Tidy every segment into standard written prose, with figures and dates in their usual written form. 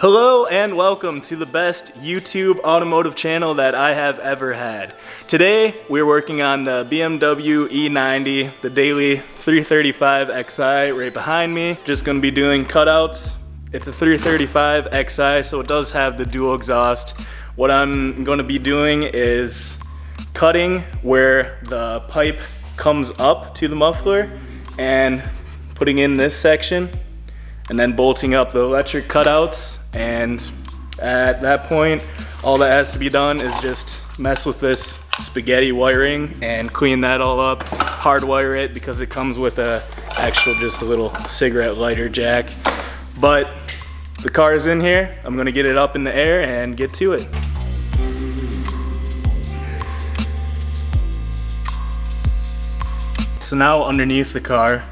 Hello and welcome to the best YouTube automotive channel that I have ever had. Today we're working on the BMW E90, the daily 335 Xi right behind me. Just going to be doing cutouts. It's a 335 Xi, so it does have the dual exhaust. What I'm going to be doing is cutting where the pipe comes up to the muffler and putting in this section, and then bolting up the electric cutouts. And at that point, all that has to be done is just mess with this spaghetti wiring and clean that all up, hardwire it because it comes with a just a little cigarette lighter jack. But the car is in here. I'm gonna get it up in the air and get to it. So now underneath the car,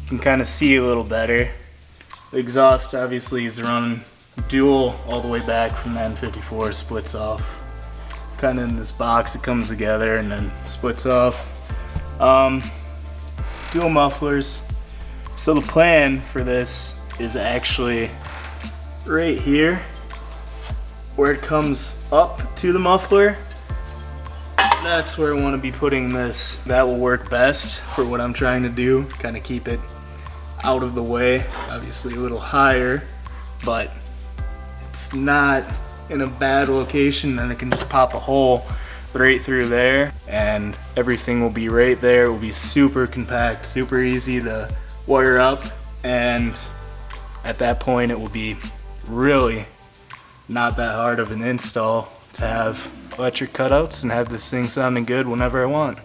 you can kind of see a little better. The exhaust obviously is running dual all the way back from the N54, splits off. Kind of in this box it comes together and then splits off. Dual mufflers. So the plan for this is actually right here where it comes up to the muffler. That's where I want to be putting this. That will work best for what I'm trying to do. Kind of keep it out of the way, obviously a little higher, but it's not in a bad location, and it can just pop a hole right through there and everything will be right there. It will be super compact, super easy to wire up, and at that point it will be really not that hard of an install to have electric cutouts and have this thing sounding good whenever I want.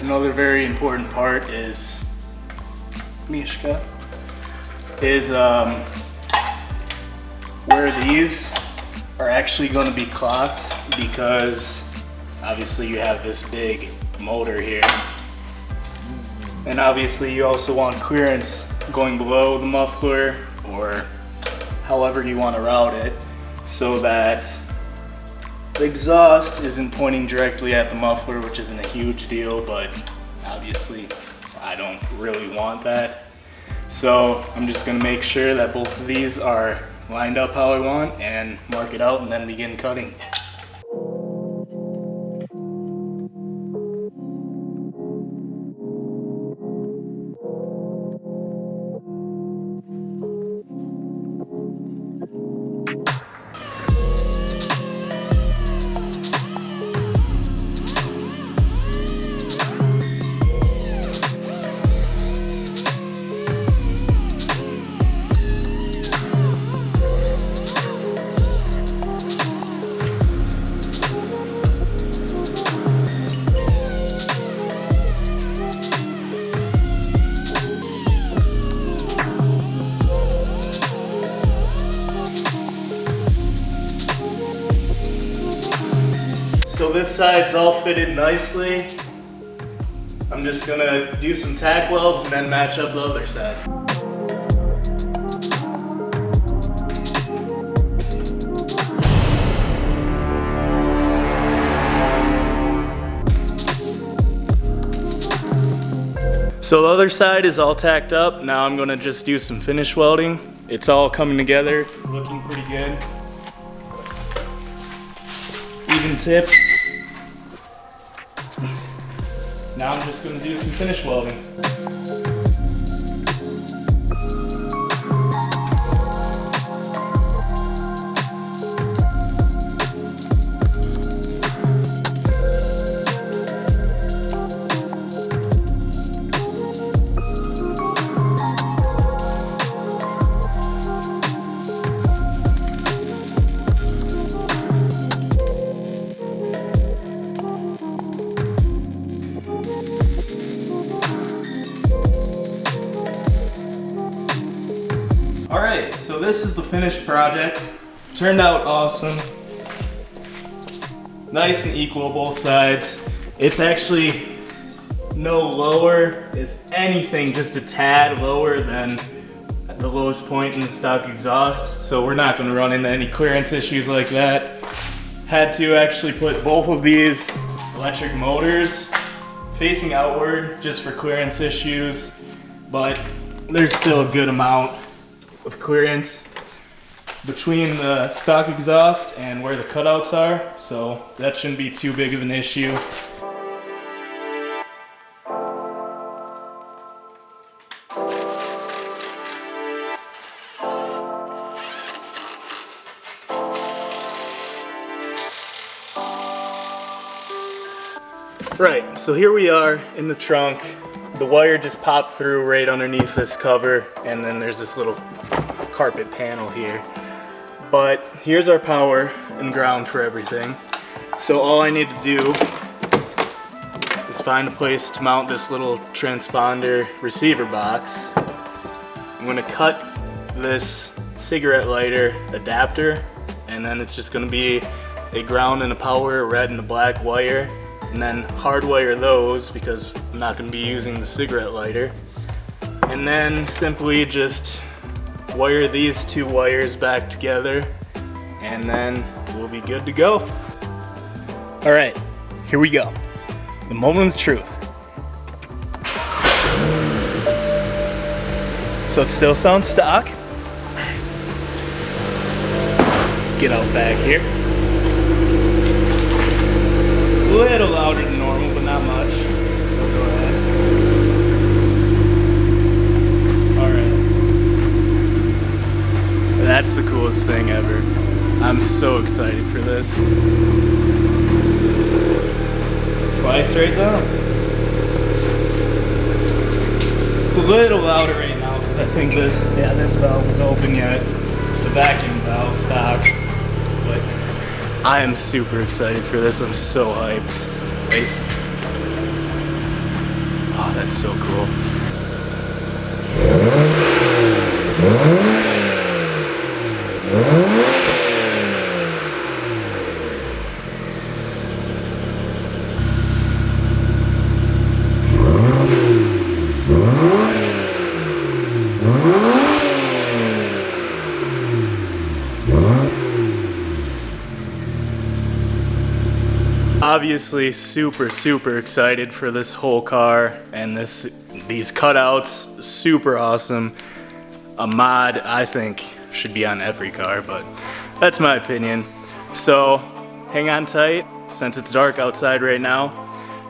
Another very important part is where these are actually going to be clocked, because obviously you have this big motor here, and obviously you also want clearance going below the muffler or however you want to route it, so that the exhaust isn't pointing directly at the muffler, which isn't a huge deal, but obviously I don't really want that. So I'm just going to make sure that both of these are lined up how I want and mark it out and then begin cutting. So this side's all fitted nicely. I'm just gonna do some tack welds and then match up the other side. So the other side is all tacked up. Now I'm gonna just do some finish welding. It's all coming together, looking pretty good. Even tips. Now I'm just going to do some finish welding. Alright, so this is the finished project. Turned out awesome. Nice and equal both sides. It's actually no lower, if anything, just a tad lower than the lowest point in the stock exhaust. So we're not going to run into any clearance issues like that. Had to actually put both of these electric motors facing outward just for clearance issues, but there's still a good amount of clearance between the stock exhaust and where the cutouts are, so that shouldn't be too big of an issue. Right, so here we are in the trunk. The wire just popped through right underneath this cover, and then there's this little carpet panel here. But here's our power and ground for everything. So all I need to do is find a place to mount this little transponder receiver box. I'm gonna cut this cigarette lighter adapter, and then it's just gonna be a ground and a power, a red and a black wire, and then hardwire those because I'm not gonna be using the cigarette lighter. And then simply just wire these two wires back together, and then we'll be good to go. All right, here we go. The moment of truth. So it still sounds stock. Get out back here. A little louder than normal, but not much. So go ahead. That's the coolest thing ever. I'm so excited for this. Quiet's right down. It's a little louder right now because I think this valve is open yet. The vacuum valve stock. But I am super excited for this. I'm so hyped. Wait. Oh, that's so cool. Obviously super excited for this whole car and these cutouts, super awesome. A mod I think should be on every car, but that's my opinion. So hang on tight since it's dark outside right now.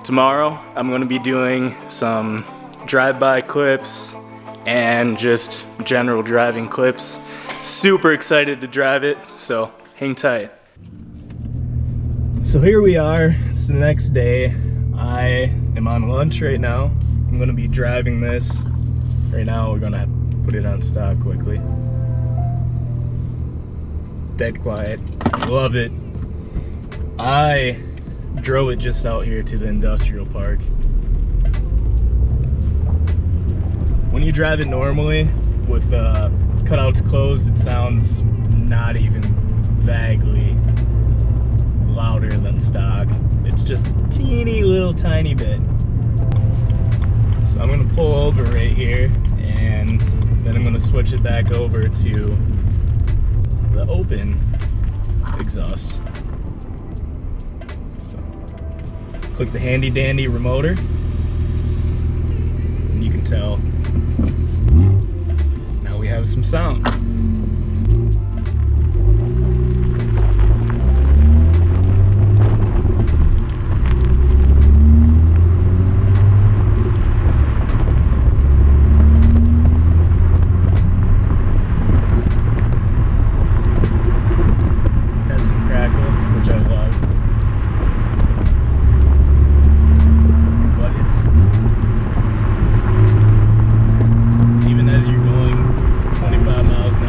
Tomorrow I'm going to be doing some drive-by clips and just general driving clips. Super excited to drive it, so hang tight. So here we are, it's the next day. I am on lunch right now. I'm gonna be driving this. Right now we're gonna put it on stock quickly. Dead quiet, love it. I drove it just out here to the industrial park. When you drive it normally, with the cutouts closed, it sounds not even vaguely louder than stock. It's just a teeny little tiny bit. So I'm gonna pull over right here, and then I'm gonna switch it back over to the open exhaust. So, click the handy dandy remoter, and you can tell now we have some sound. Even as you're going 25 miles an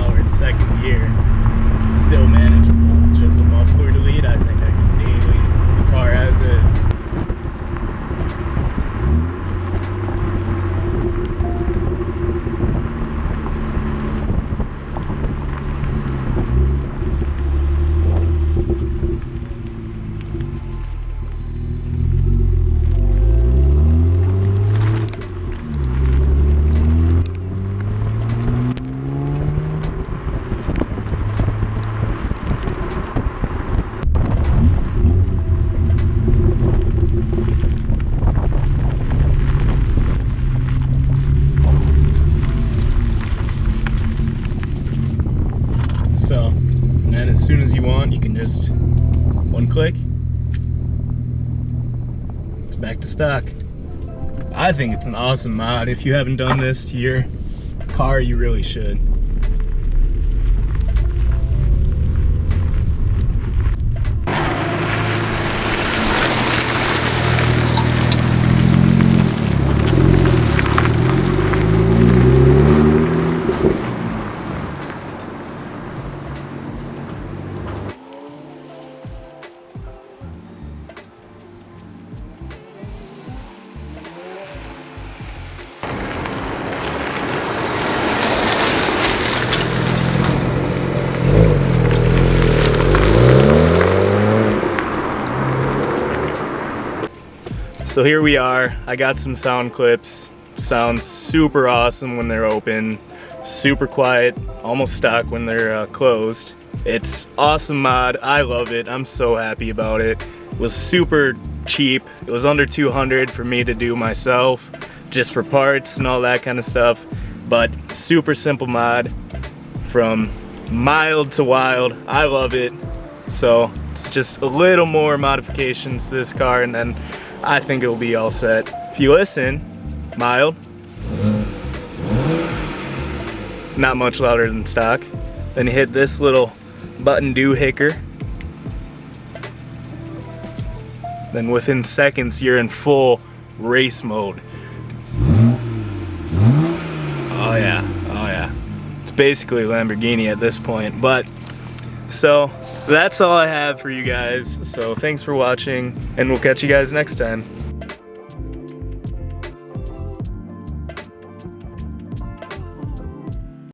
want, you can just one click, it's back to stock. I think it's an awesome mod. If you haven't done this to your car, you really should. So here we are. I got some sound clips. Sounds super awesome when they're open, super quiet, almost stock when they're closed. It's awesome mod. I love it. I'm so happy about it. It was super cheap. It was under 200 for me to do myself, just for parts and all that kind of stuff. But super simple mod, from mild to wild. I love it. So it's just a little more modifications to this car, and then I think it'll be all set. If you listen, mild, not much louder than stock. Then you hit this little button doohicker. Then within seconds, you're in full race mode. Oh yeah, oh yeah. It's basically Lamborghini at this point. But, so, that's all I have for you guys. So thanks for watching, and we'll catch you guys next time.